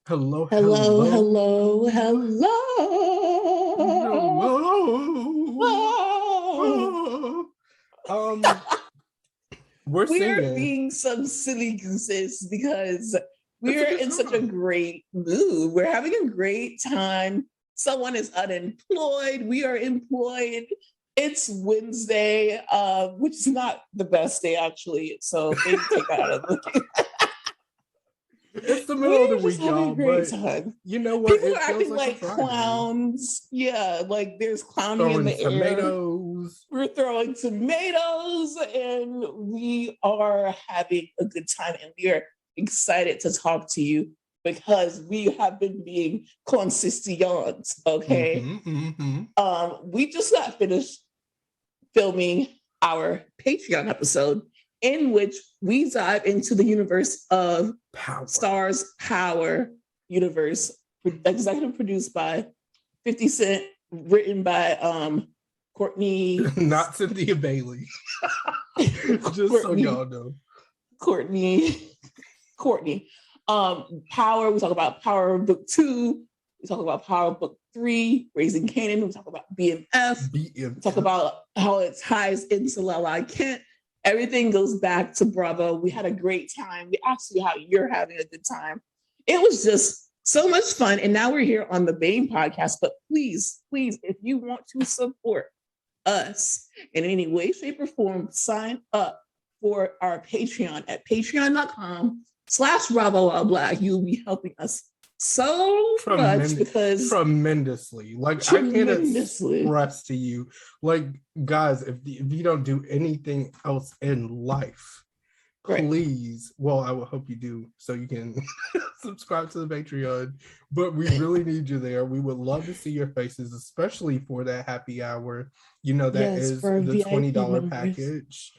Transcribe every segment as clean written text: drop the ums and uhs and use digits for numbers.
Hello, Hello, hello, hello, hello. hello. Um, we're We're singing. being some silly gooses because It's a we're good in such a time. great mood. We're having a great time. Someone is unemployed. We are employed. It's Wednesday, which is not the best day actually. So maybe take that out of the. It's the middle of the We're just week, having y'all. a great But time. you know what? People It are feels acting like a like Friday. clowns. Yeah, like there's clowning in Throwing the air. tomatoes. We're throwing tomatoes and we are having a good time. And we are excited to talk to you because we have been being consistent. Okay. We just got finished filming our Patreon episode in which we dive into the universe of Power. Stars Power universe, executive produced by 50 Cent, written by Courtney. Not Cynthia Bailey. Just so y'all know. Courtney. Power, we talk about Power Book 2. We talk about Power Book 3, Raising Canaan. We talk about BMF. We talk about how it ties into Lala Kent. Everything goes back to Bravo. We had a great time. We asked you how you're having a good time. It was just so much fun. And now we're here on the Bane podcast. But please, if you want to support us in any way, shape, or form, sign up for our Patreon at patreon.com/BravolebriTEA. You'll be helping us so much because tremendously. Like tremendously. I can't express to you, like, guys, if you don't do anything else in life, please, well, I would hope you do so you can subscribe to the Patreon, but we really need you there. We would love to see your faces, especially for that happy hour. You know, that is the $20 package.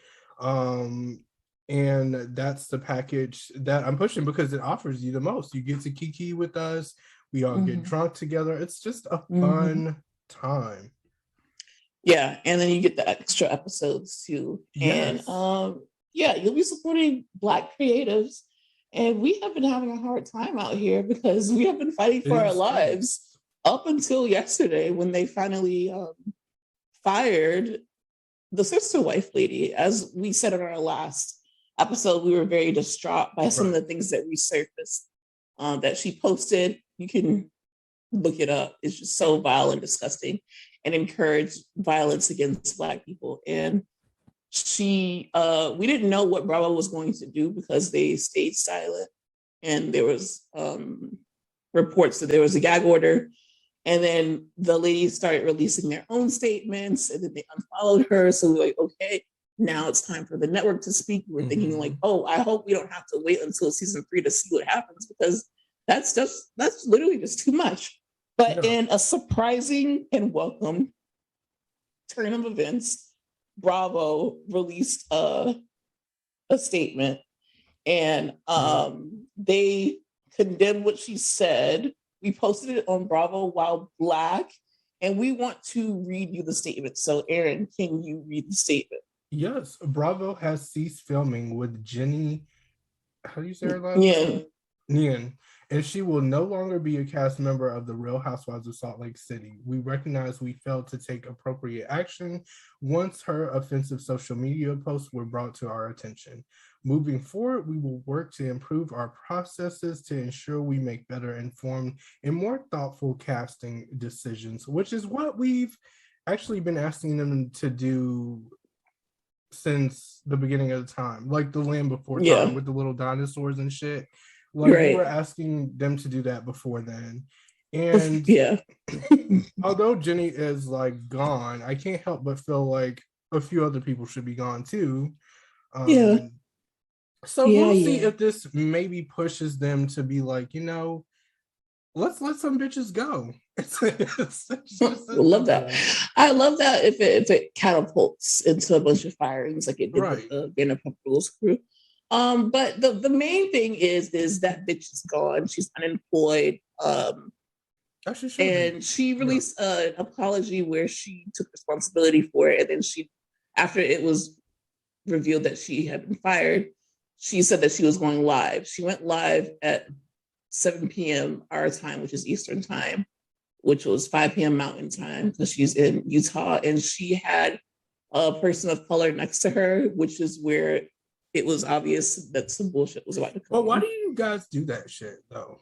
And that's the package that I'm pushing because it offers you the most. You get to kiki with us. We all get drunk together. It's just a fun time. Yeah, and then you get the extra episodes too. Yes. And yeah, you'll be supporting Black creatives. And we have been having a hard time out here because we have been fighting for our lives up until yesterday when they finally fired the sister wife lady. As we said in our last episode, we were very distraught by some of the things that resurfaced that she posted. You can look it up. It's just so vile and disgusting and encourage violence against Black people. And she, we didn't know what Bravo was going to do because they stayed silent. And there was reports that there was a gag order. And then the ladies started releasing their own statements and then they unfollowed her. So we were like, okay, now it's time for the network to speak. We're thinking like, oh, I hope we don't have to wait until season 3 to see what happens because that's literally just too much. But in a surprising and welcome turn of events, Bravo released a statement and they condemned what she said. We posted it on Bravo While Black, and we want to read you the statement. So, Aaron, can you read the statement? Yes, Bravo has ceased filming with Jennie. How do you say her last name? Nien. And she will no longer be a cast member of The Real Housewives of Salt Lake City. We recognize we failed to take appropriate action once her offensive social media posts were brought to our attention. Moving forward, we will work to improve our processes to ensure we make better informed and more thoughtful casting decisions, which is what we've actually been asking them to do since the beginning of the time, like The Land Before Time with the little dinosaurs and shit. Like we were asking them to do that before then. And although Jennie is like gone, I can't help but feel like a few other people should be gone too. So we'll see if this maybe pushes them to be like, you know, let's let some bitches go. Love that. I love that if it catapults into a bunch of firings like it did with the Vanderpump Rules crew. But the main thing is that bitch is gone. She's unemployed. And she released an apology where she took responsibility for it. And then after it was revealed that she had been fired, she said that she was going live. She went live at 7 p.m. our time, which is Eastern time, which was 5 p.m. Mountain time, because she's in Utah, and she had a person of color next to her, which is where it was obvious that some bullshit was about to come. Well, why do you guys do that shit though?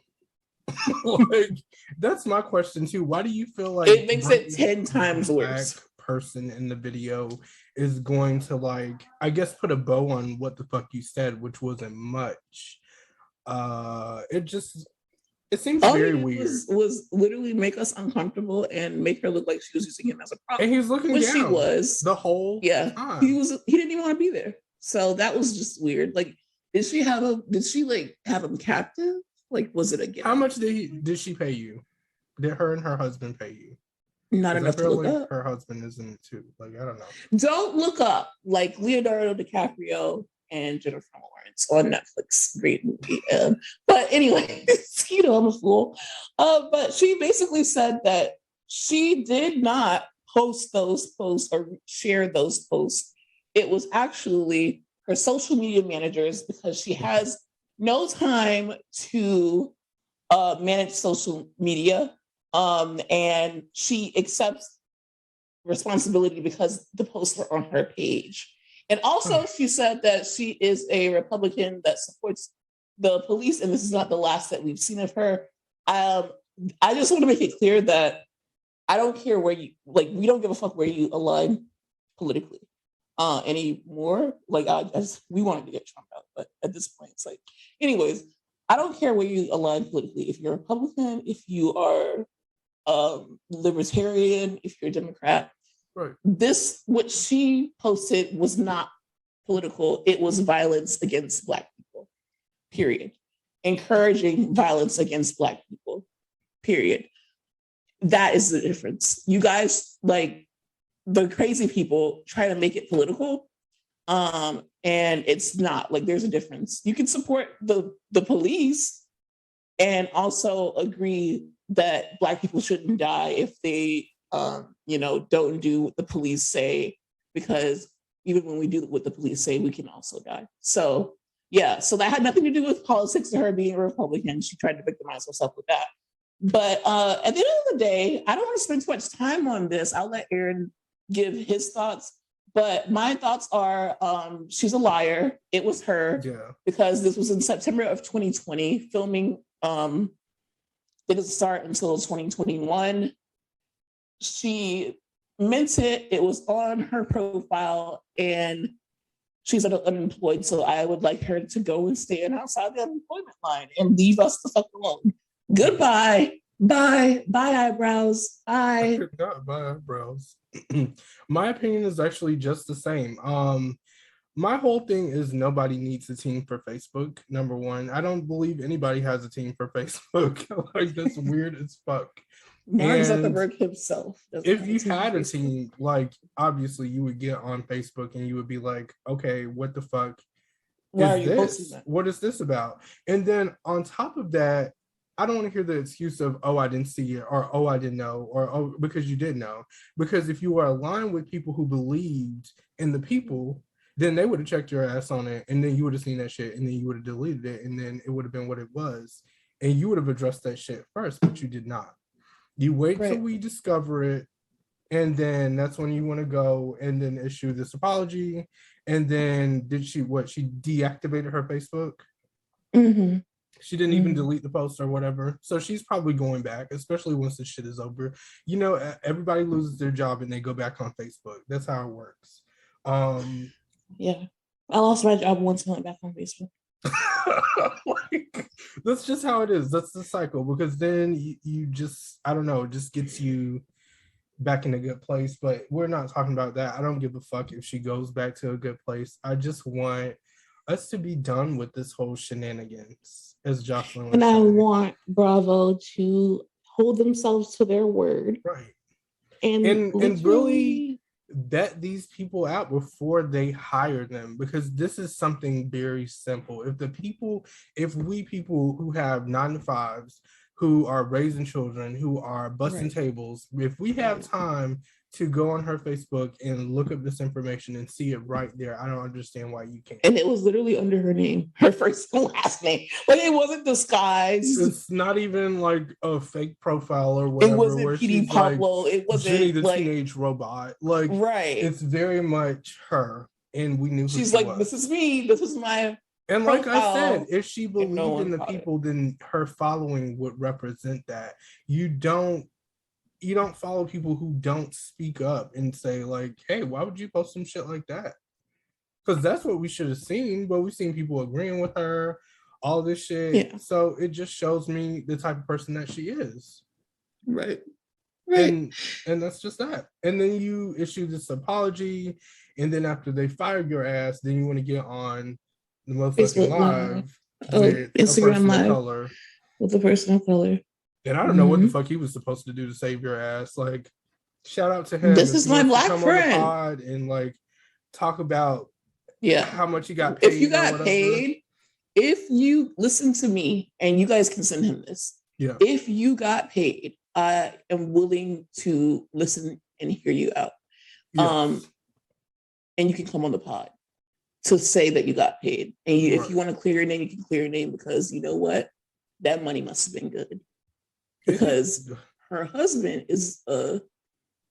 Like, that's my question too. Why do you feel like it makes it 10 times worse? Person in the video is going to, like, I guess, put a bow on what the fuck you said, which wasn't much. It seems very weird. Was literally make us uncomfortable and make her look like she was using him as a prop. And he's looking down. She was the whole time. He didn't even want to be there. So that was just weird. Like, did she have him captive? Like, was it a gift? How much did she pay you? Did her and her husband pay you? Not enough to look up. Her husband is in it too. Like, I don't know. Don't look up like Leonardo DiCaprio and Jennifer Lawrence on Netflix. Great movie. But anyway, I'm a fool. But she basically said that she did not post those posts or share those posts. It was actually her social media managers, because she has no time to manage social media. And she accepts responsibility because the posts were on her page. And also she said that she is a Republican that supports the police, and this is not the last that we've seen of her. I just want to make it clear that I don't care where you, like, we don't give a fuck where you align politically anymore. Like, we wanted to get Trump out, but at this point it's like, anyways, I don't care where you align politically. If you're a Republican, if you are libertarian, if you're a Democrat, right. What she posted was not political. It was violence against Black people, period. Encouraging violence against Black people, period. That is the difference. You guys, like, the crazy people, try to make it political, and it's not. Like, there's a difference. You can support the police and also agree that Black people shouldn't die if they don't do what the police say, because even when we do what the police say, we can also die. So yeah, so that had nothing to do with politics or her being a Republican. She tried to victimize herself with that. But at the end of the day, I don't want to spend too much time on this. I'll let Aaron give his thoughts. But my thoughts are, she's a liar. It was her, because this was in September of 2020. Filming didn't start until 2021. She meant it. It was on her profile, and she's unemployed. So I would like her to go and stand outside the unemployment line and leave us the fuck alone. Goodbye. Bye. Bye, eyebrows. Bye. Bye, eyebrows. My opinion is actually just the same. My whole thing is nobody needs a team for Facebook. Number one, I don't believe anybody has a team for Facebook. Like, that's weird as fuck. Mark Zuckerberg himself. If you had a team, like, obviously you would get on Facebook and you would be like, okay, what the fuck is this? What is this about? And then on top of that, I don't want to hear the excuse of, oh, I didn't see it, or oh, I didn't know, or oh, because you did know. Because if you were aligned with people who believed in the people, then they would have checked your ass on it, and then you would have seen that shit, and then you would have deleted it, and then it would have been what it was. And you would have addressed that shit first, but you did not. You wait till we discover it, and then that's when you want to go and then issue this apology. And then she deactivated her Facebook? Mm-hmm. She didn't even delete the post or whatever. So she's probably going back, especially once this shit is over. You know, everybody loses their job and they go back on Facebook. That's how it works. Yeah. I lost my job once and went back on Facebook. Like, that's just how it is. That's the cycle, because then you just, I don't know, it just gets you back in a good place. But we're not talking about that. I don't give a fuck if she goes back to a good place. I just want us to be done with this whole shenanigans, as Jocelyn was saying. And I want Bravo to hold themselves to their word. Right. And really vet these people out before they hire them, because this is something very simple. If we people who have 9 to 5s, who are raising children, who are busting tables. If we have time to go on her Facebook and look up this information and see it right there, I don't understand why you can't. And it was literally under her name, her first and last name. Like, it wasn't disguised. It's not even like a fake profile or whatever. It wasn't PD Pablo. Like, it wasn't Jennie the like, teenage robot. Like, it's very much her, and we knew she's who she like, was. this is me. This is my. And like I said, if she believed in the people, it. then her following would represent that. You don't follow people who don't speak up and say like, hey, why would you post some shit like that? Because that's what we should have seen, but we've seen people agreeing with her, all this shit. Yeah. So it just shows me the type of person that she is. Right. And that's just that. And then you issue this apology, and then after they fired your ass, then you want to get on the motherfucking live with Instagram a person live of color. With a person of color. And I don't know what the fuck he was supposed to do to save your ass. Like, shout out to him. This is my black friend. On the pod and like talk about how much he got paid. If you got paid, if you listen to me, and you guys can send him this. Yeah. If you got paid, I am willing to listen and hear you out. Yes. And you can come on the pod to say that you got paid. And if you want to clear your name, you can clear your name, because you know what? That money must have been good. Because her husband is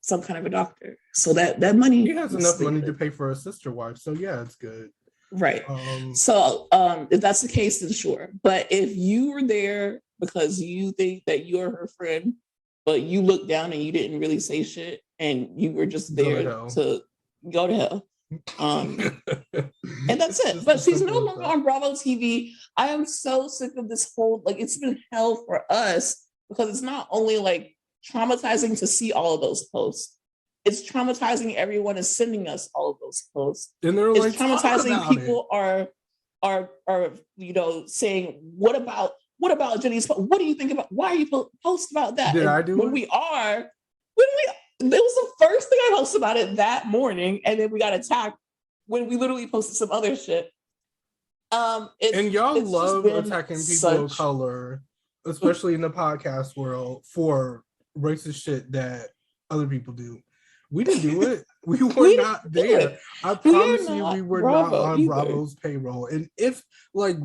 some kind of a doctor. So that money... He has enough money to pay for a sister wife. So yeah, it's good. Right. So if that's the case, then sure. But if you were there because you think that you're her friend, but you looked down and you didn't really say shit, and you were just there to go to hell. And that's it. But she's no longer on Bravo TV. I am so sick of this whole, like, it's been hell for us, because it's not only like traumatizing to see all of those posts, it's traumatizing everyone is sending us all of those posts. And they're it's like, traumatizing. People are saying, what about Jennie's post? What do you think about, why are you post about that? Did I do it? It was the first thing I posted about it that morning, and then we got attacked when we literally posted some other shit. And y'all love attacking people of color, especially in the podcast world, for racist shit that other people do. We didn't do it. We were not there. I promise you, we were not on Bravo's payroll. And if, like,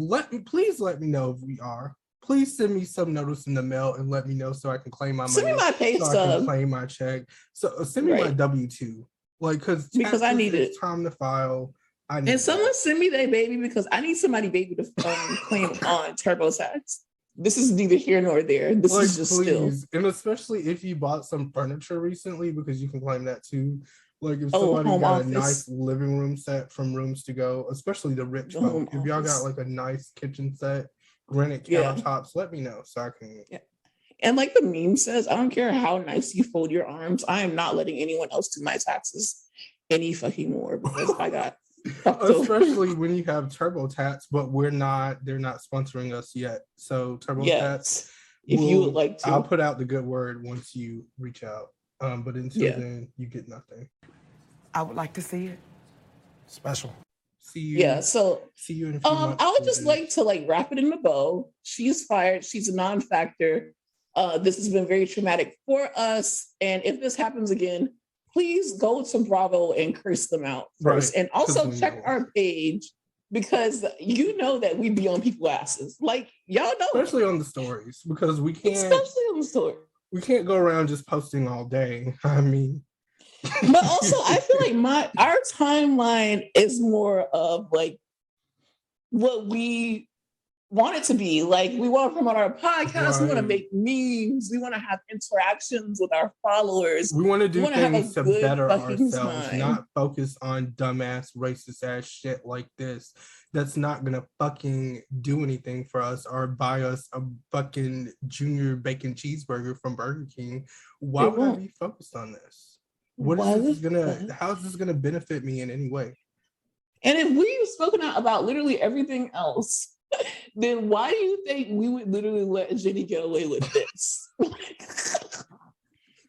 please let me know if we are. Please send me some notice in the mail and let me know so I can claim my money. Send me my pay stub. I can claim my check. So send me my W-2. Like, because I need it. It's time to file. Someone send me that baby, because I need somebody baby to claim on TurboTax. This is neither here nor there. This is just still. And especially if you bought some furniture recently, because you can claim that too. Like, if somebody got a nice living room set from Rooms to Go, especially the rich folk. If y'all got like a nice kitchen set, granite countertops, let me know so I can. Yeah. And like the meme says, I don't care how nice you fold your arms, I am not letting anyone else do my taxes any fucking more, because I got especially when you have TurboTax, but they're not sponsoring us yet. So TurboTax, if you would like to, I'll put out the good word once you reach out. But until then, you get nothing. I would like to see it. Special. See you. See you in a few months. I would just like to wrap it in a bow. She's fired. She's a non-factor. This has been very traumatic for us. And if this happens again, please go to Bravo and curse them out first. Right. And also check our page, because you know that we be on people's asses. Like, y'all know. Especially on the stories, because we can't. Especially on the story. We can't go around just posting all day. I mean. But also, I feel like our timeline is more of like what we want it to be. Like, we want to promote our podcast. Right. We want to make memes. We want to have interactions with our followers. We want to do things to better ourselves, not focus on dumbass, racist ass shit like this. That's not gonna fucking do anything for us or buy us a fucking junior bacon cheeseburger from Burger King. Why would I be focused on this? How is this gonna benefit me in any way? And if we've spoken out about literally everything else, then why do you think we would literally let Jennie get away with this?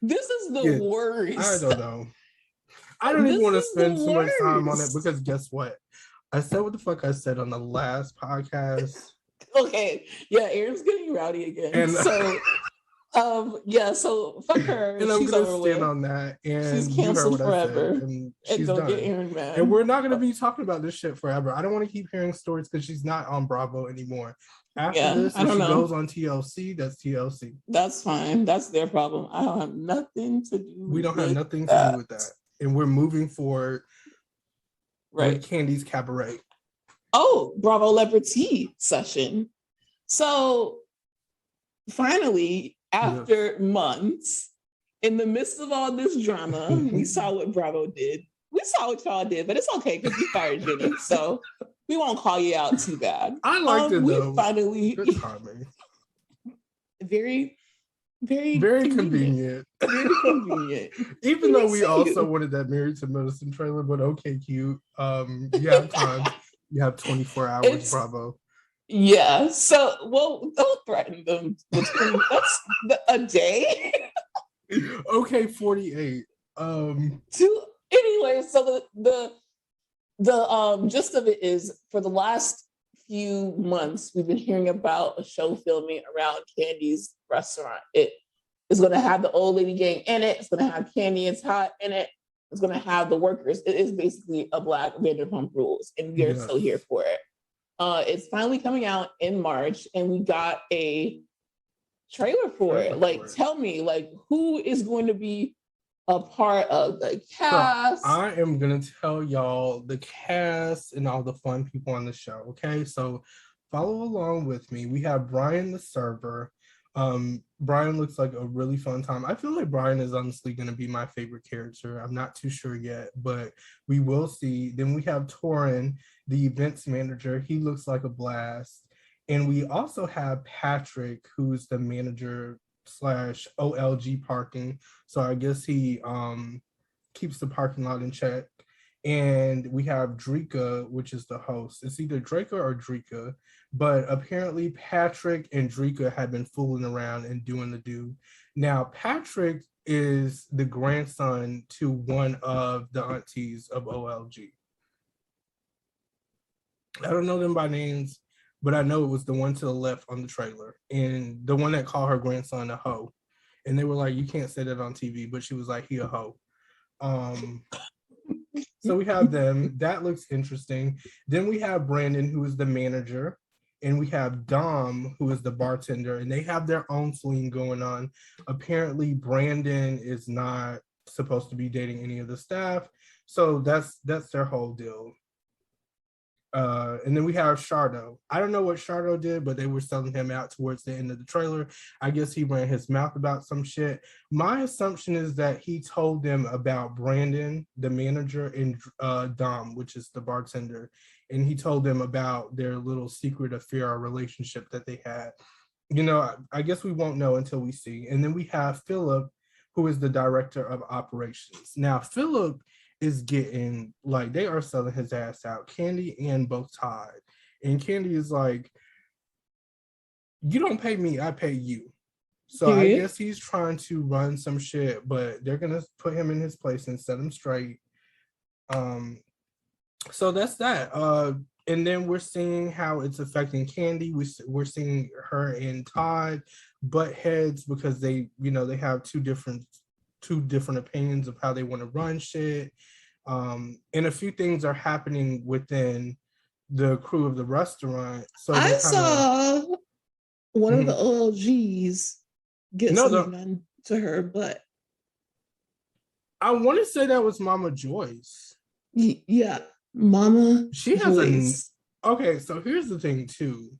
This is the worst. I don't know. I don't even want to spend so much time on it, because guess what? I said what the fuck I said on the last podcast. Okay, yeah, Aaron's getting rowdy again. And so so fuck her. And I'm gonna stand on that. And she's canceled forever. And she's done. Get Aaron mad. And we're not gonna be talking about this shit forever. I don't want to keep hearing stories because she's not on Bravo anymore. After this, if she goes on TLC, that's TLC. That's fine. That's their problem. I don't have nothing to do. We don't have nothing to do with that. And we're moving forward. Right. With Kandi's Cabaret. Oh, BravolebriTEA session. So finally, after months, in the midst of all this drama, we saw what Bravo did. We saw what y'all did, but it's okay because you fired Jennie, so we won't call you out too bad. I liked it though. We finally good timing. Very convenient. Very convenient. Even though we also wanted that Married to Medicine trailer, but okay, cute. You have time. You have 24 hours, Bravo. Yeah. So, don't threaten them. That's a day. Okay, 48. Anyway, so the gist of it is, for the last few months, we've been hearing about a show filming around Kandi's restaurant. It is going to have the old lady gang in it. It's going to have Kandi and Todd in it. It's going to have the workers. It is basically a Black Vanderpump Rules, and we're still here for it. It's finally coming out in March, and we got a trailer for it. Tell me, who is going to be a part of the cast? So I am going to tell y'all the cast and all the fun people on the show, okay? So follow along with me. We have Brian the server. Brian looks like a really fun time. I feel like Brian is honestly going to be my favorite character. I'm not too sure yet, but we will see. Then we have Torrin, the events manager. He looks like a blast. And we also have Patrick, who's the manager / OLG parking. So I guess he keeps the parking lot in check. And we have Drika, which is the host. It's either Draka or Drika, but apparently Patrick and Drika had been fooling around and doing the do. Now, Patrick is the grandson to one of the aunties of OLG. I don't know them by names, but I know it was the one to the left on the trailer, and the one that called her grandson a hoe. And they were like, you can't say that on TV, but she was like, he a hoe. So we have them. That looks interesting. Then we have Brandon, who is the manager, and we have Dom, who is the bartender, and they have their own fling going on. Apparently, Brandon is not supposed to be dating any of the staff, so that's their whole deal. And then we have Shardo. I don't know what Shardo did, but they were selling him out towards the end of the trailer. I guess he ran his mouth about some shit. My assumption is that he told them about Brandon, the manager, and Dom, which is the bartender. And he told them about their little secret affair or relationship that they had. You know, I guess we won't know until we see. And then we have Philip, who is the director of operations. Now, Philip is getting, like, they are selling his ass out, Kandi and both Todd. And Kandi is like, you don't pay me, I pay you. So I guess he's trying to run some shit, but they're gonna put him in his place and set him straight. So that's that. And then we're seeing how it's affecting Kandi. We're seeing her and Todd butt heads because they, you know, they have two different opinions of how they want to run shit. And a few things are happening within the crew of the restaurant. So I saw one of the OLGs get something done to her butt. I want to say that was Mama Joyce. Yeah, Mama. She has okay, so here's the thing too.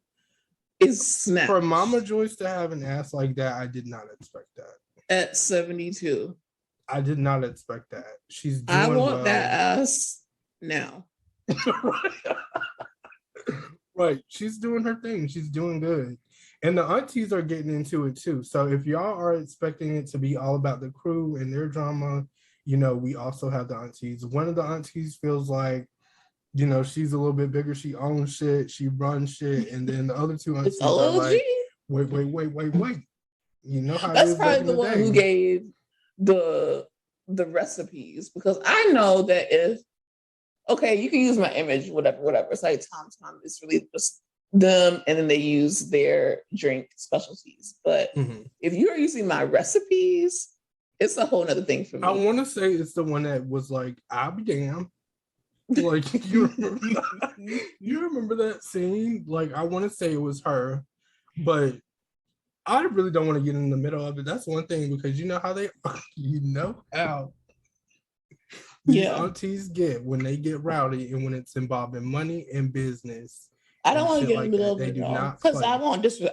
It's snatched. For Mama Joyce to have an ass like that, I did not expect that. At 72. I did not expect that. She's doing I want that ass now. Right. She's doing her thing. She's doing good. And the aunties are getting into it too. So if y'all are expecting it to be all about the crew and their drama, you know, we also have the aunties. One of the aunties feels like, you know, she's a little bit bigger. She owns shit. She runs shit. And then the other two aunties are like, wait. You know how that's probably the one who gave the recipes, because I know that if you can use my image, whatever. It's like Tom is really just them, and then they use their drink specialties. But if you're using my recipes, it's a whole nother thing for me. I want to say it's the one that was like, I'll be damned. Like, you remember that scene? Like, I want to say it was her, but I really don't want to get in the middle of it. That's one thing, because you know how these aunties get when they get rowdy and when it's involving money and business. I don't want to get in the middle of it because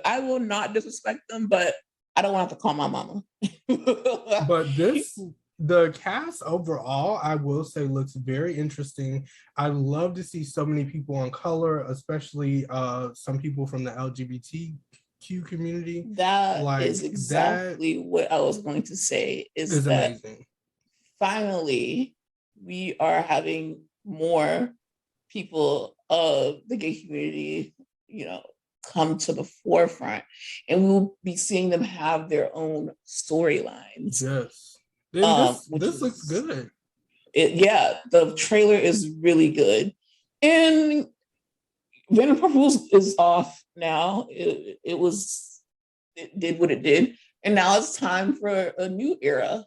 I will not disrespect them, but I don't want to call my mama. But the cast overall, I will say, looks very interesting. I love to see so many people on color, especially some people from the LGBTQ community. That is exactly what I was going to say. Is that amazing. Finally, we are having more people of the gay community, come to the forefront, and we'll be seeing them have their own storylines. Yes. This looks good. The trailer is really good. And Vanderpump Rules is off now. It did what it did. And now it's time for a new era.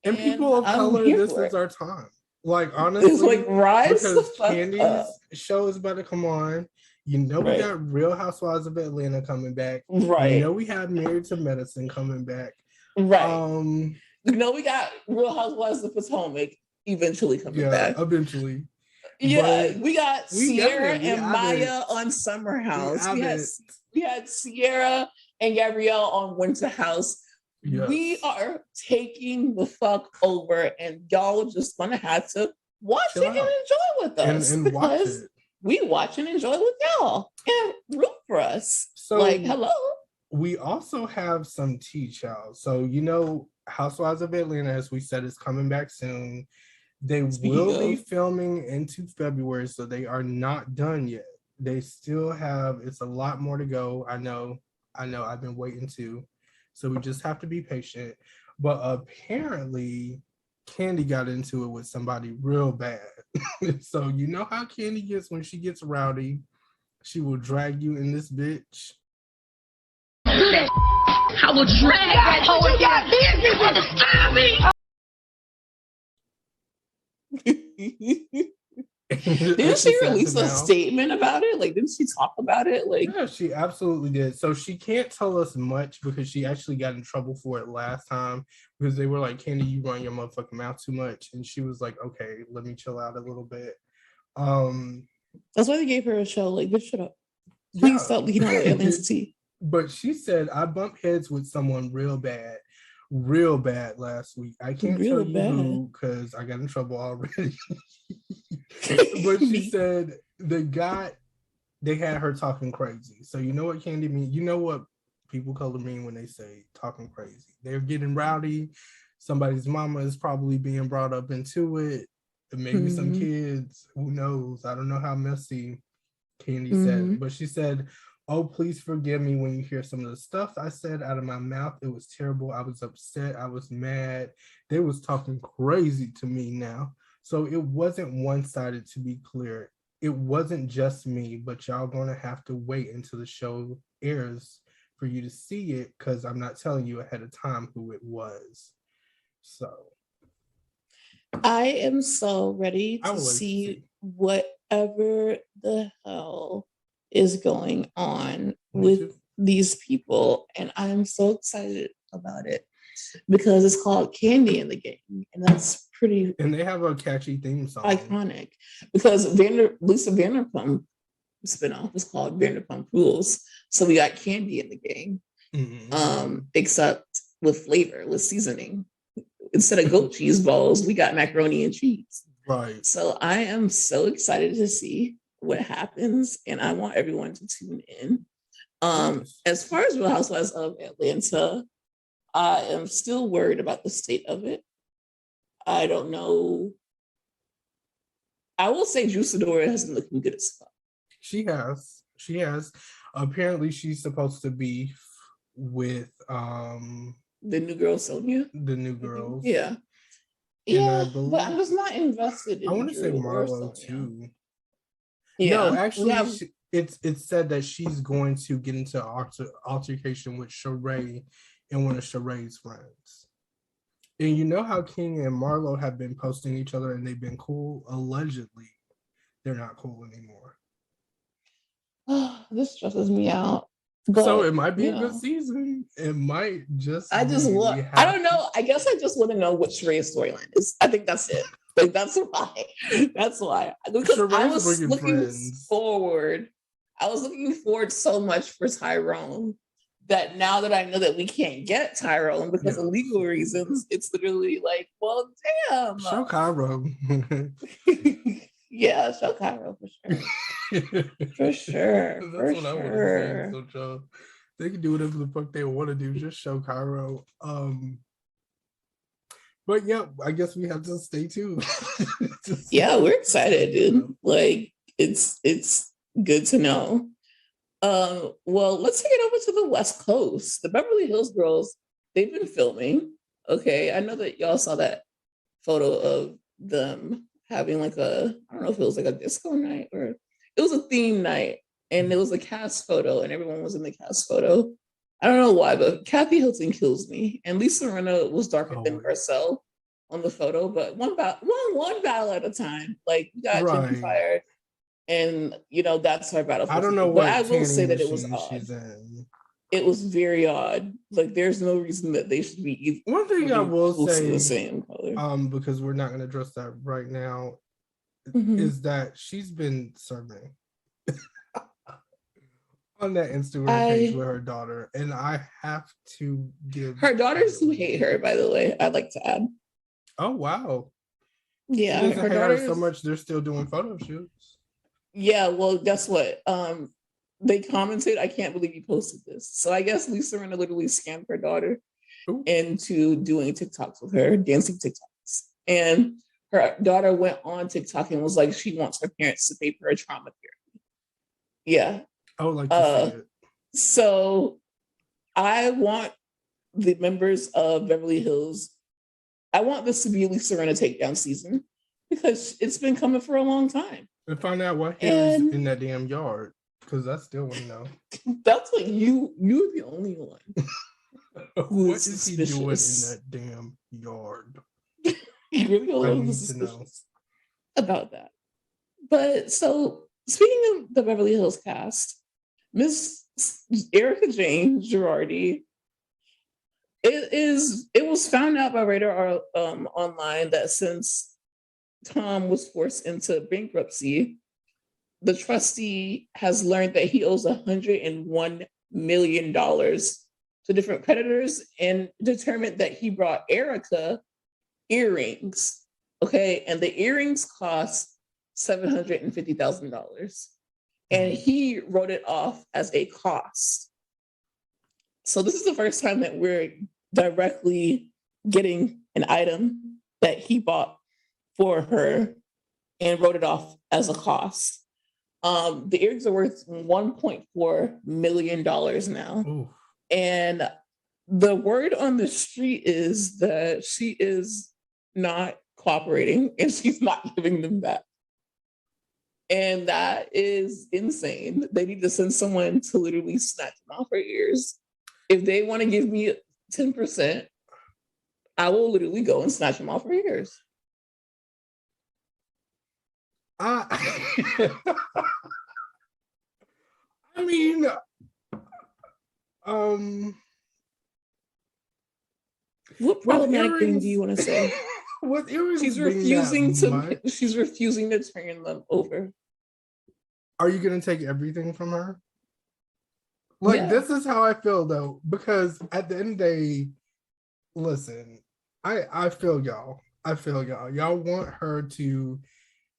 And people of color, this is our time. Like, honestly, it's like rise because Kandi's show is about to come on. We got Real Housewives of Atlanta coming back. Right. We have Married to Medicine coming back. Right. We got Real Housewives of Potomac eventually coming back. Eventually. Yeah, but we got Sierra and Maya on Summer House. We had Sierra and Gabrielle on Winter House. Yes. We are taking the fuck over, and y'all just gonna have to watch it and enjoy with us and because we watch and enjoy with y'all and root for us. So, hello. We also have some tea, child. So, Housewives of Atlanta, as we said, is coming back soon. They will be filming into February, so they are not done yet. They still have, it's a lot more to go. I know, I've been waiting too. So we just have to be patient. But apparently, Kandi got into it with somebody real bad. So you know how Kandi gets when she gets rowdy. She will drag you in this bitch. I will drag that hoe and got business, understand me? Didn't she release a statement about it? Like, didn't she talk about it? Like, yeah, she absolutely did. So she can't tell us much because she actually got in trouble for it last time because they were like, Kandi, you run your motherfucking mouth too much. And she was like, okay, let me chill out a little bit. That's why they gave her a show. Like, bitch, shut up. Please stop leaking out Atlanta's tea. But she said, I bumped heads with someone real bad last week. I can't tell you who because I got in trouble already. But she said they had her talking crazy. So you know what Kandi mean? You know what people color mean when they say talking crazy. They're getting rowdy. Somebody's mama is probably being brought up into it. And maybe some kids. Who knows? I don't know how messy Kandi said. But she said, oh, please forgive me when you hear some of the stuff I said out of my mouth. It was terrible. I was upset. I was mad. They was talking crazy to me now. So it wasn't one-sided, to be clear. It wasn't just me, but y'all gonna have to wait until the show airs for you to see it because I'm not telling you ahead of time who it was. So I am so ready to see whatever the hell is going on with these people, and I'm so excited about it because it's called Kandi in the Game, and that's pretty. And they have a catchy theme song, iconic, because Lisa Vanderpump spinoff is called Vanderpump Rules, so we got Kandi in the Game, except with flavor, with seasoning. Instead of goat cheese balls, we got macaroni and cheese. Right. So I am so excited to see what happens, and I want everyone to tune in. As far as Real Housewives of Atlanta, I am still worried about the state of it. I don't know. I will say Juicidora hasn't looking good as fuck. She has. Apparently, she's supposed to be with the new girl Sonia. The new girls. Yeah. Yeah, but I'm just not invested in. I want to say Marlo too. Yeah. No, actually, it's said that she's going to get into altercation with Sheree and one of Sheree's friends. And you know how King and Marlo have been posting each other and they've been cool? Allegedly, they're not cool anymore. This stresses me out. But, so it might be a good season. It might just. I don't know. I guess I just want to know what Sheree's storyline is. I think that's it. Like that's why. That's why. Because I was looking forward. I was looking forward so much for Tyrone that now that I know that we can't get Tyrone because of legal reasons, it's literally like, well, damn. Show Cairo. Yeah, show Cairo for sure. For sure. That's what I want to say. So, they can do whatever the fuck they want to do. Just show Cairo. But yeah, I guess we have to stay tuned. Yeah, we're excited, dude. Like it's good to know. Well, let's take it over to the West Coast. The Beverly Hills girls, they've been filming. Okay, I know that y'all saw that photo of them having like I don't know if it was like a disco night or it was a theme night, and it was a cast photo, and everyone was in the cast photo. I don't know why, but Kathy Hilton kills me, and Lisa Rinna was darker than Garcelle on the photo, but one battle at a time. Like we got Jennie fired, and that's our battle. I don't know but I will say that it was odd. It was very odd. Like there's no reason that they should be. One thing I will say, the same color. Because we're not going to address that right now, is that she's been serving on that Instagram page with her daughter, and I have to give her daughters who hate her. By the way, I'd like to add. Oh wow! Yeah, her daughters so much they're still doing photo shoots. Yeah, well, guess what? They commented, "I can't believe you posted this." So I guess Lisa Rinna literally scammed her daughter into doing TikToks with her, dancing TikToks, and her daughter went on TikTok and was like, she wants her parents to pay for her trauma therapy. Yeah. I would like to see it. So I want the members of Beverly Hills. I want this to be a Lisa Rinna takedown season because it's been coming for a long time. And find out what is in that damn yard, because I still want to know. That's what you're the only one. What is he doing in that damn yard? You're the only one who's suspicious about that. But so speaking of the Beverly Hills cast, Miss Erica Jane Girardi. It was found out by Radar online that since Tom was forced into bankruptcy, the trustee has learned that he owes $101 million to different creditors and determined that he brought Erica earrings. Okay, and the earrings cost $750,000, and he wrote it off as a cost. So this is the first time that we're directly getting an item that he bought for her and wrote it off as a cost. The earrings are worth $1.4 million now. Ooh. And the word on the street is that she is not cooperating and she's not giving them back. And that is insane. They need to send someone to literally snatch them off her ears. If they want to give me 10%, I will literally go and snatch them off her ears. I mean, what problematic thing do you want to say? What earrings? She's refusing to turn them over. Are you gonna take everything from her? Like, this is how I feel though, because at the end of the day, listen, I feel y'all. Y'all want her to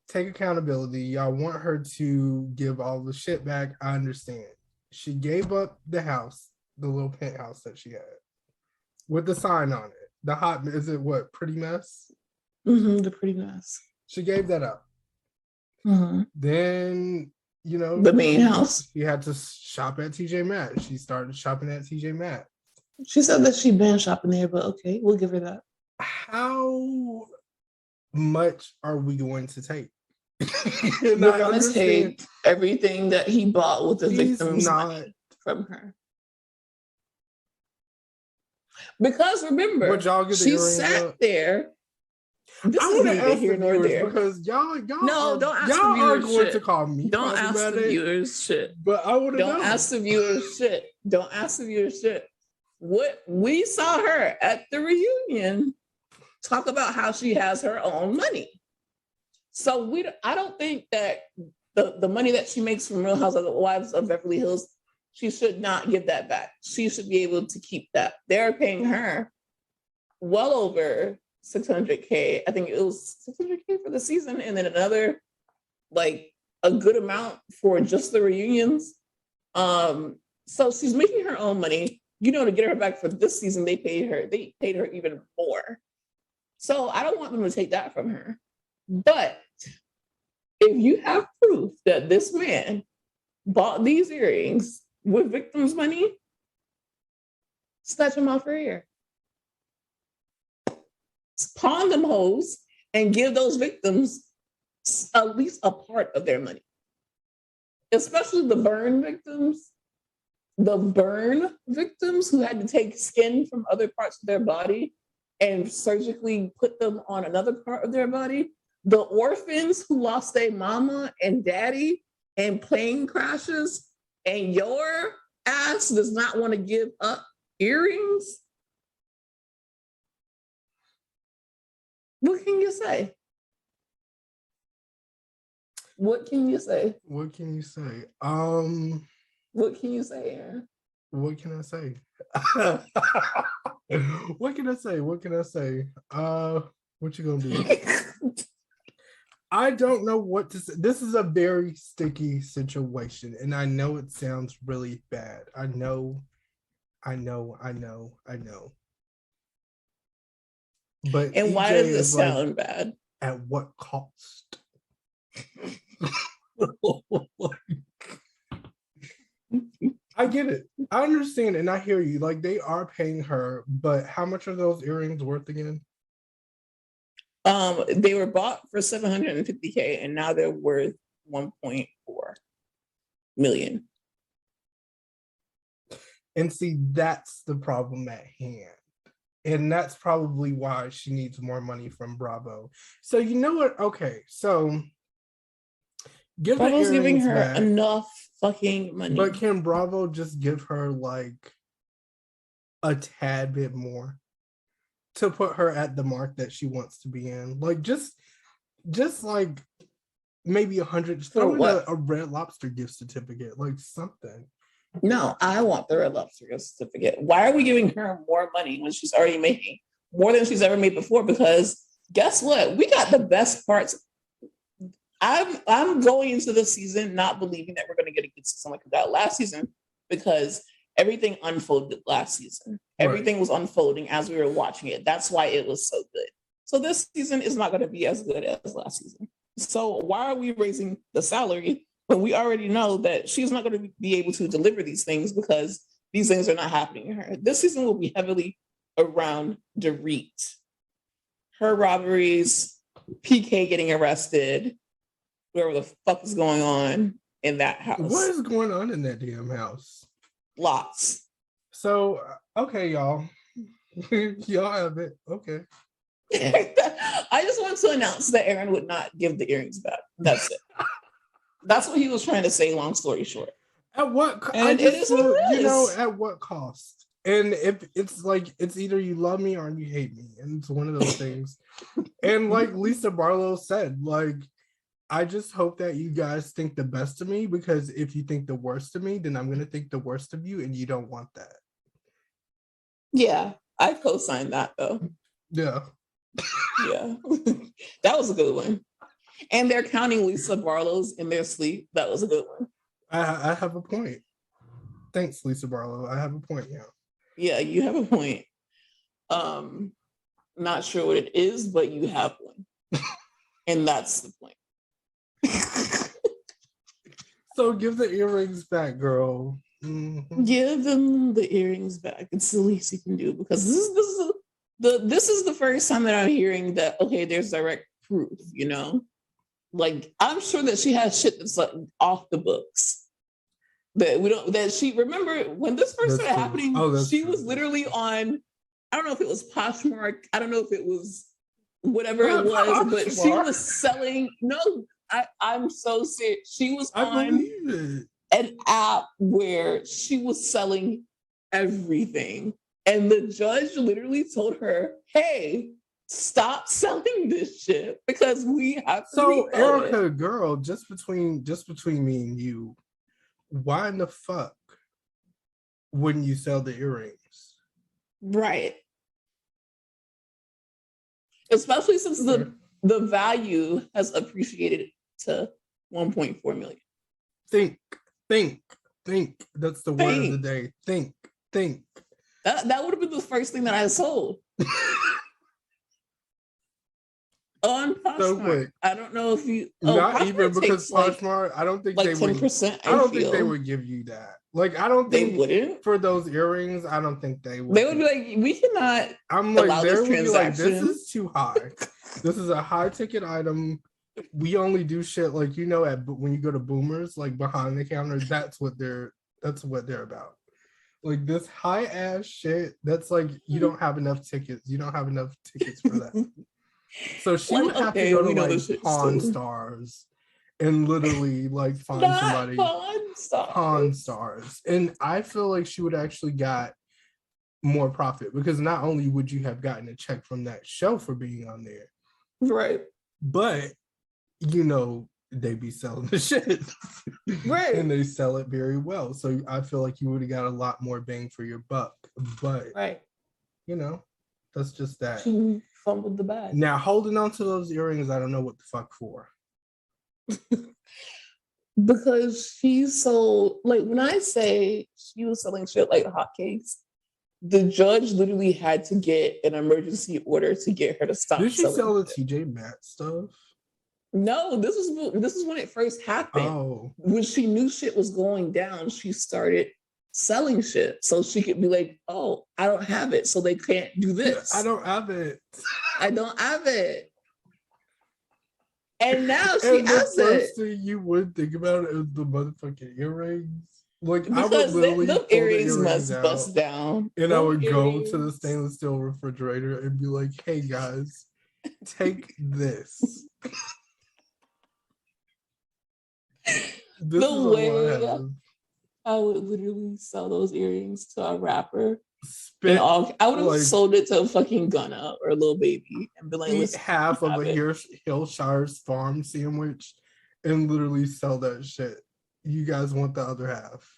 take accountability. Y'all want her to give all the shit back. I understand. She gave up the house, the little penthouse that she had, with the sign on it. The hot, is it what, Pretty Mess? Mm-hmm, the Pretty Mess. She gave that up. Mm-hmm. Then, the main house. She had to shop at TJ Maxx. She started shopping at TJ Maxx. She said that she'd been shopping there, but okay, we'll give her that. How much are we going to take? We're gonna take everything that he bought with the victim's money from her. Because remember, she sat there. This I want to ask the viewers because y'all don't ask the viewers going to call me. Don't ask the viewers shit. But I want to know. Don't ask the viewers shit. Don't ask the viewers shit. What we saw her at the reunion talk about how she has her own money. So I don't think that the money that she makes from Real Housewives of Beverly Hills, she should not give that back. She should be able to keep that. They're paying her well over $600K. I think it was $600K for the season, and then another like a good amount for just the reunions. So she's making her own money. To get her back for this season, they paid her even more. So I don't want them to take that from her. But if you have proof that this man bought these earrings with victims' money, snatch them off her ear. Pawn them hoes and give those victims at least a part of their money. Especially the burn victims who had to take skin from other parts of their body and surgically put them on another part of their body. The orphans who lost their mama and daddy in plane crashes, and your ass does not want to give up earrings. What can you say? What can you say? What can you say? What can you say, Aaron? What can I say? What can I say? What can I say? What you gonna do? I don't know what to say. This is a very sticky situation, and I know it sounds really bad. I know. But why does it sound bad? At what cost? I get it. I understand, and I hear you. Like, they are paying her, but how much are those earrings worth again? They were bought for $750K, and now they're worth $1.4 million. And see, that's the problem at hand. And that's probably why she needs more money from Bravo. So you know what? Okay, so Bravo's giving her back, enough fucking money. But can Bravo just give her like a tad bit more to put her at the mark that she wants to be in? Like just like maybe 100. Just throw in a Red Lobster gift certificate, like something. No, I want the Red Lobster gift certificate. Why are we giving her more money when she's already making more than she's ever made before? Because guess what? We got the best parts. I'm going into the season not believing that we're going to get a good season like we got last season, because everything unfolded last season. Right. Everything was unfolding as we were watching it. That's why it was so good. So this season is not going to be as good as last season. So why are we raising the salary when we already know that she's not going to be able to deliver these things because these things are not happening to her? This season will be heavily around Dorit, her robberies, PK getting arrested, whatever the fuck is going on in that house. What is going on in that damn house? Lots. So, okay, y'all. Y'all have it. Okay. I just want to announce that Aaron would not give the earrings back. That's it. That's what he was trying to say, long story short. At what and it is what it is. At what cost? And if it's like, it's either you love me or you hate me. And it's one of those things. And like Lisa Barlow said, like, I just hope that you guys think the best of me, because if you think the worst of me, then I'm going to think the worst of you, and you don't want that. Yeah, I co-signed that though. Yeah. Yeah. That was a good one. And they're counting Lisa Barlow's in their sleep. That was a good one. I have a point. Thanks, Lisa Barlow. I have a point, yeah. Yeah, you have a point. Not sure what it is, but you have one. And that's the point. So give the earrings back, girl. Mm-hmm. Give them the earrings back. It's the least you can do, because this is the first time that I'm hearing that, okay, there's direct proof, you know? Like, I'm sure that she has shit that's like off the books. That we don't, that she, remember when this first started happening, she was literally on, I don't know if it was Poshmark, I don't know if it was whatever it was, but she was selling, I'm so serious. She was on an app where she was selling everything. And the judge literally told her, hey, stop selling this shit because we have to. So Erica, girl, just between me and you, why in the fuck wouldn't you sell the earrings? Right. Especially since the value has appreciated to 1.4 million. Think. That's the word of the day. Think. That would have been the first thing that I sold. On Poshmark. So quick. I don't know if you not Poshmark even because Poshmark, I don't think like they 10%, would. I don't think they would give you that. Like, I don't think they wouldn't for those earrings. I don't think they would. They would be like, we cannot. I'm like, they would be like, this is too high. This is a high ticket item. We only do shit like, you know, when you go to Boomers, like behind the counter. That's what they're about. Like this high ass shit. That's like, you don't have enough tickets. You don't have enough tickets for that. So she would have to go to like Pawn Stars and literally like find somebody Pawn Stars. And I feel like she would actually got more profit because not only would you have gotten a check from that show for being on there, right? But you know, they be selling the shit, right? And they sell it very well. So I feel like you would have got a lot more bang for your buck. But right, you know, that's just that. She fumbled the bag. Now holding on to those earrings, I don't know what the fuck for. Because she sold, like when I say she was selling shit like hotcakes, the judge literally had to get an emergency order to get her to stop. Did she sell the TJ Maxx stuff? No, this is when it first happened. Oh. When she knew shit was going down, she started selling shit so she could be like, oh, I don't have it, so they can't do this. I don't have it. I don't have it. And now she has it. The first thing you would think about is the motherfucking earrings. Like, because I would literally the earrings must bust down. And I would go to the stainless steel refrigerator and be like, hey guys, take this. The way I would literally sell those earrings to a rapper. I would have sold it to a fucking Gunna or a Lil Baby and be like, eat half of a Hillshire's farm sandwich and literally sell that shit. You guys want the other half?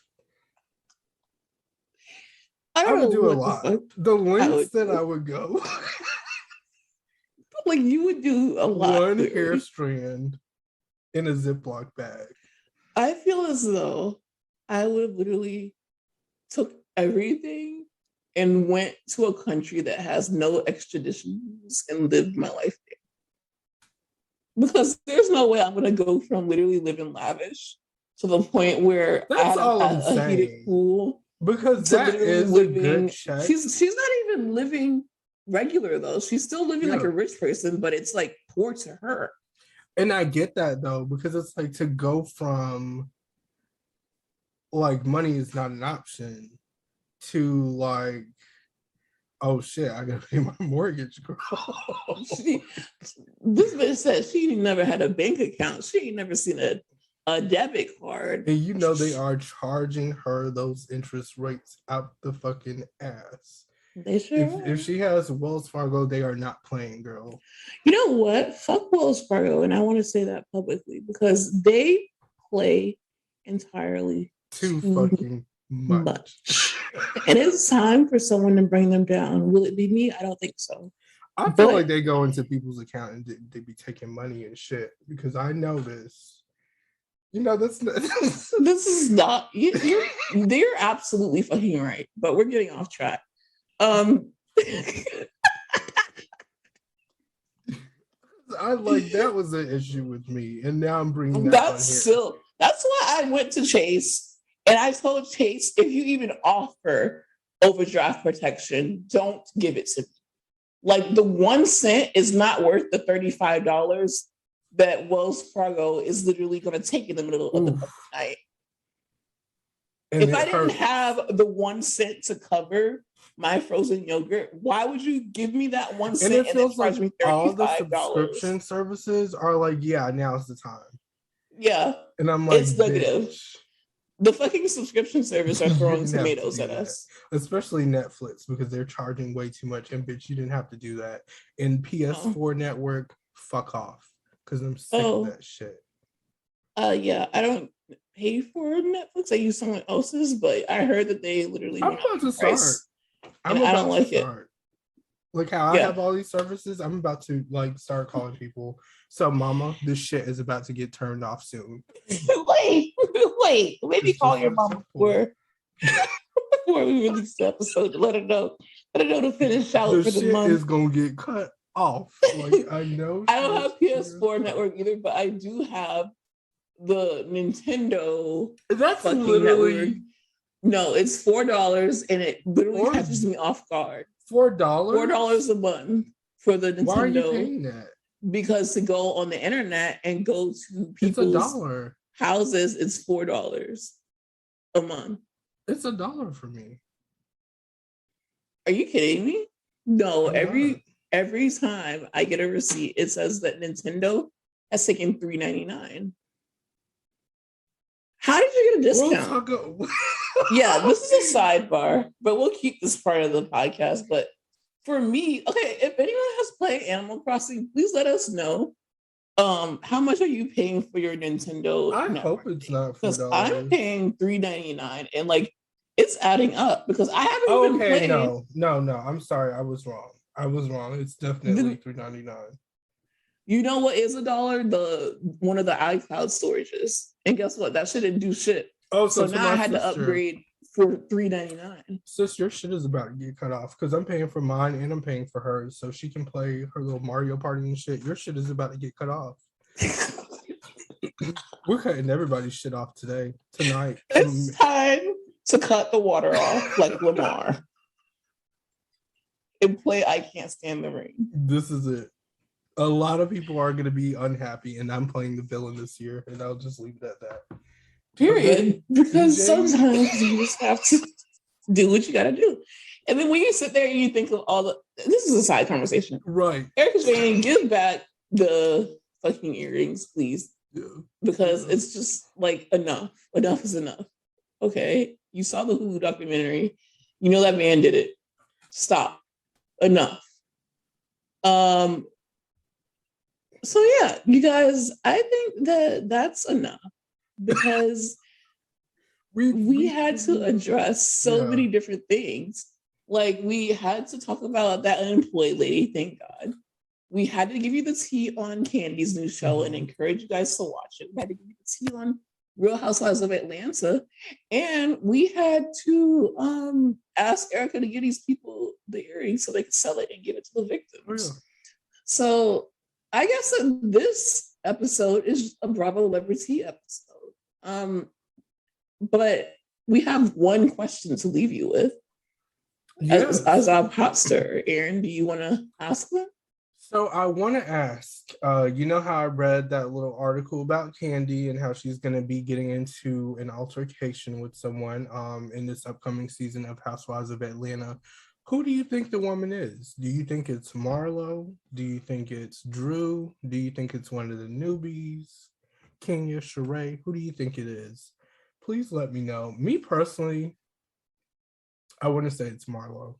I would do a lot. The lengths that I would go. Like, you would do a lot. One hair strand in a Ziploc bag. I feel as though I would have literally took everything and went to a country that has no extraditions and lived my life there. Because there's no way I'm going to go from literally living lavish to the point where that's I have a heated pool. Because that is living, a good check. She's not even living regular though. She's still living like a rich person, but it's like poor to her. And I get that though, because it's like to go from like money is not an option to like, oh shit, I gotta pay my mortgage, girl. This bitch said she never had a bank account. She ain't never seen a debit card. And you know they are charging her those interest rates out the fucking ass. They sure if she has Wells Fargo, they are not playing, girl. You know what? Fuck Wells Fargo, and I want to say that publicly because they play entirely too fucking much. And it's time for someone to bring them down. Will it be me? I don't think so. I feel like they go into people's account and they be taking money and shit because I know this. You know, this is not. They're absolutely fucking right, but we're getting off track. I like that was an issue with me, and now I'm bringing that still. That's why I went to Chase, and I told Chase, if you even offer overdraft protection, don't give it to me. Like the 1 cent is not worth the $35 that Wells Fargo is literally going to take in the middle of the night. And if I didn't have the 1 cent to cover my frozen yogurt, why would you give me that 1 cent and it feels then charge me $35? All the subscription services are like, yeah, now's the time. Yeah. And I'm like, it's negative. The fucking subscription service are throwing tomatoes at us. Especially Netflix, because they're charging way too much. And bitch, you didn't have to do that. And PS4 network, fuck off. Because I'm sick of that shit. Yeah, I don't pay for Netflix. I use someone else's, but I heard that they literally I'm about to start. I don't like it. Like how I have all these services, I'm about to like start calling people. So, mama, this shit is about to get turned off soon. Wait. Maybe call your mama before we release the episode to let her know to finish out for the month. The shit is gonna get cut off. Like I know. I don't have PS4 network either, but I do have the Nintendo. That's literally network. No, it's $4, and it literally catches me off guard. $4? $4 a month for the Nintendo. Why are you paying that? Because to go on the internet and go to people's houses, it's $4 a month. It's $1 for me. Are you kidding me? No, every time I get a receipt, it says that Nintendo has taken $3.99. How did you get a discount? Yeah, this is a sidebar, but we'll keep this part of the podcast. But for me, okay, if anyone has played Animal Crossing, please let us know. How much are you paying for your Nintendo? I hope it's not $4. Because I'm paying $3.99, and like it's adding up because I haven't even played. No. I'm sorry, I was wrong. It's definitely $3.99. You know what is $1? One of the iCloud storages, and guess what? That shouldn't do shit. Oh, so now I had to upgrade for $3.99. Sis, your shit is about to get cut off because I'm paying for mine and I'm paying for hers, so she can play her little Mario Party and shit. Your shit is about to get cut off. We're cutting everybody's shit off tonight. It's time to cut the water off like Lamar and play I Can't Stand the Rain. This is it. A lot of people are going to be unhappy, and I'm playing the villain this year, and I'll just leave it at that. Period. Because sometimes you just have to do what you got to do. And then when you sit there and you think of all this is a side conversation. Right. Erica Jane, give back the fucking earrings, please. Yeah. Because it's just like enough. Enough is enough. Okay. You saw the Hulu documentary. You know that man did it. Stop. Enough. So yeah, you guys, I think that's enough because we had to address so many different things. Like we had to talk about that unemployed lady, thank God. We had to give you the tea on Kandi's new show and encourage you guys to watch it. We had to give you the tea on Real Housewives of Atlanta. And we had to ask Erica to give these people the earrings so they could sell it and give it to the victims. Yeah. So I guess that this episode is a BravolebriTEA episode. But we have one question to leave you with. Yes. As our hot stir. Aaron, do you want to ask them? So I want to ask, you know how I read that little article about Kandi and how she's going to be getting into an altercation with someone in this upcoming season of Housewives of Atlanta. Who do you think the woman is? Do you think it's Marlo? Do you think it's Drew? Do you think it's one of the newbies? Kenya, Sheree? Who do you think it is? Please let me know. Me personally, I want to say it's Marlo.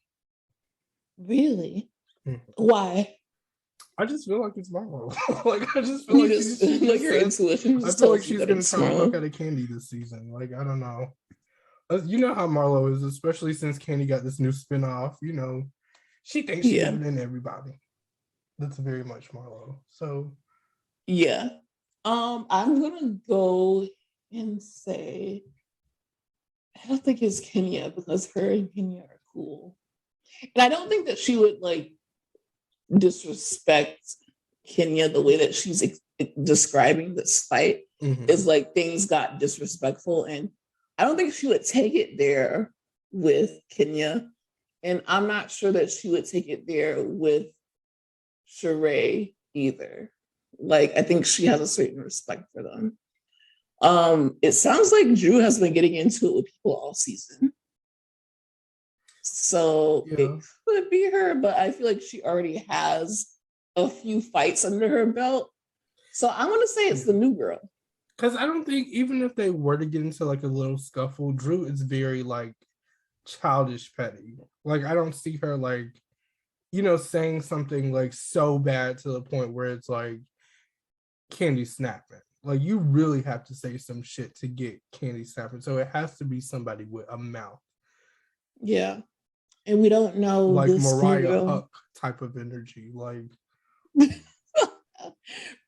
Really? Mm-hmm. Why? I just feel like it's Marlo. I just feel like your intuition. I feel like she's going to try to look at a Kandi this season. Like, I don't know. You know how Marlo is, especially since Kandi got this new spinoff. You know, she thinks she's better than everybody. That's very much Marlo. So, yeah. I'm gonna go and say I don't think it's Kenya because her and Kenya are cool, and I don't think that she would like disrespect Kenya the way that she's describing this fight. Mm-hmm. Is like things got disrespectful and. I don't think she would take it there with Kenya. And I'm not sure that she would take it there with Sheree either. Like, I think she has a certain respect for them. It sounds like Drew has been getting into it with people all season. So it could be her, but I feel like she already has a few fights under her belt. So I want to say it's the new girl. Because I don't think, even if they were to get into like a little scuffle, Drew is very like childish petty. Like, I don't see her like, you know, saying something like so bad to the point where it's like Kandi snapping. Like, you really have to say some shit to get Kandi snapping. So it has to be somebody with a mouth. Yeah. And we don't know, like Mariah Huck type of energy. Like,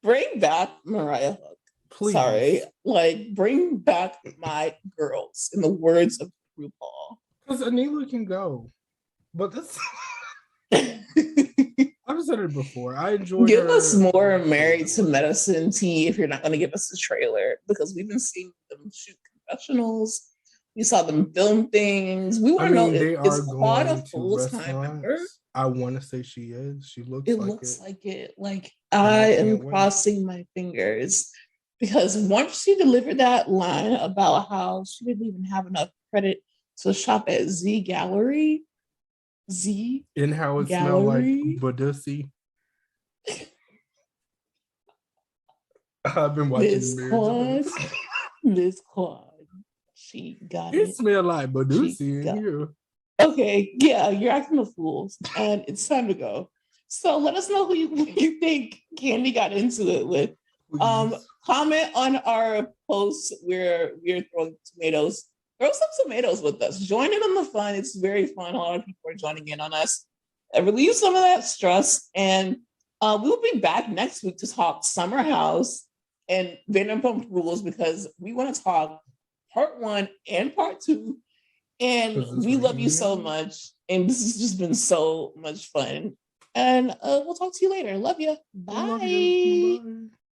bring back Mariah Huck. Please. Sorry. Like, bring back my girls, in the words of RuPaul. Because Anila can go. But this I've said it before. I enjoy Give us more Married to Medicine tea if you're not going to give us a trailer, because we've been seeing them shoot confessionals. We saw them film things. We want to know, is Quad a full-time member? I want to say she is. She looks like it. It looks like it. Like, I am crossing my fingers, because once she delivered that line about how she didn't even have enough credit to shop at Z Gallery, and how it smelled like Badussy. I've been watching Miss Quad. She got it. It smelled like Badussy in here. Okay, yeah, you're acting a fool, and it's time to go. So let us know who you think Kandi got into it with. Comment on our posts where we're throwing tomatoes. Throw some tomatoes with us. Join in on the fun. It's very fun. A lot of people are joining in on us. Relieve some of that stress, and we'll be back next week to talk Summer House and Vanderpump Rules, because we want to talk part 1 and part 2. And we love you so much. And this has just been so much fun. And we'll talk to you later. Love you. Bye.